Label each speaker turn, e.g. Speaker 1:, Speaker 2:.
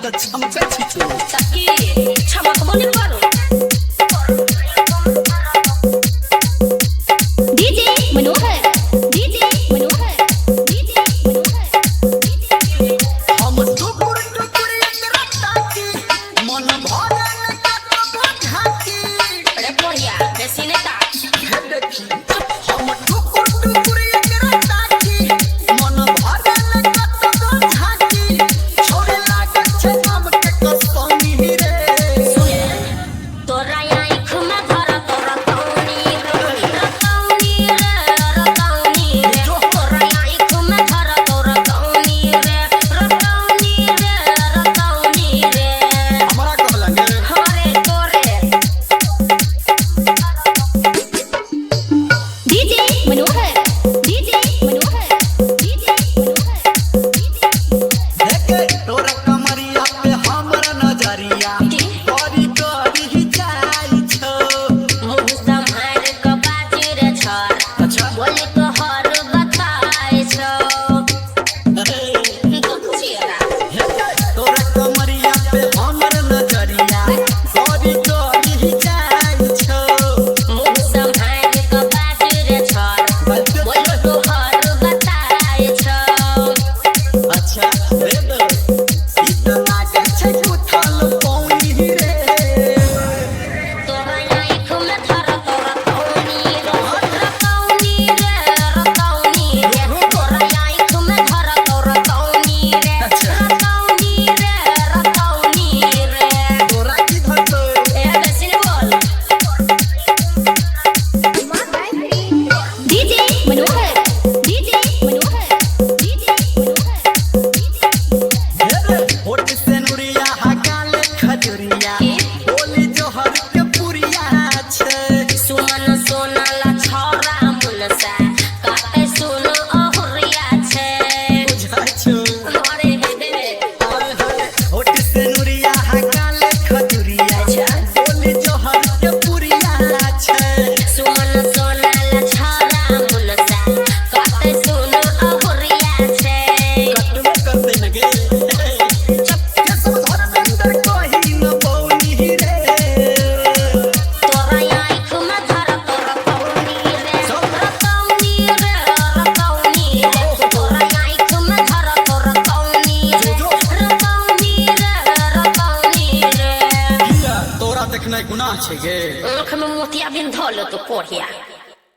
Speaker 1: तो चमके छिचो
Speaker 2: ताकि चमक बने करो डीजे मनोहर डीजे मनोहर डीजे मनोहर
Speaker 1: हम टुकुर टुकुर एकरा ताकी मन भरल कतो झाकी
Speaker 2: अरे बढ़िया बेसी ने ताक
Speaker 1: देखी हम टुकुर टुकुर एकरा ताकी मन भरल कतो झाकी छोरे लागे छे हमके कसमी रे
Speaker 2: सुने तोरा आँख में धरा तोरा कौनी रे तोरा आँख में धरा तोरा कौनी रे
Speaker 1: हमरा कब लगे
Speaker 2: हरे तोरे डीजे मनोहर डीजे मनोहर डीजे मनोहर
Speaker 1: देखे तोरा कमरिया पे हमर नजरिया करी करी जाई छो
Speaker 2: मुँह संभाल के बाजी रे छर
Speaker 1: अच्छा
Speaker 2: बोले तो हर बताए छो तो खुशियारा
Speaker 1: तोरा कमरिया पे हमर नजरिया करी करी जाई छो
Speaker 2: मुँह संभाल के बाजी रे छर बोले तो हर बताए छो
Speaker 1: अच्छा रे दो इतना के छै उठल पौनी रे
Speaker 2: तोरा आँख में धरा तोरा कौनी रे तोरा आँख में धरा तोरा कौनी रे
Speaker 1: तोरा की धरतो
Speaker 2: ए बेसी ने बोल डीजे मनोहर डीजे मनोहर डीजे मनोहर
Speaker 1: होठ से नुरिया हकाले खजुरिया बोली जोहर के पुरिया छै
Speaker 2: सुमन सोनाला छौरा मुनसा काटे सुन अहुरिया छे
Speaker 1: बुझा छो
Speaker 2: अरे हे देवे
Speaker 1: होठ से नुरिया हकाले खजुरिया बोली जोहर के पुरिया छै
Speaker 2: सुमन सोनाला छौरा मुनसा काटे सुन अहुरिया छे
Speaker 1: कटवे कर दे लगे के सब धर्मेंद्र कही न पौनी रे
Speaker 2: तोरा आँख में धरा तोरा कौनी रे तोरा कौनी रे तोरा आँख में धरा तोरा कौनी रे
Speaker 1: तोरा देखनाइ गुनाह छै गे
Speaker 2: आँख में मोतिया बिन धो लो तो कोढ़िया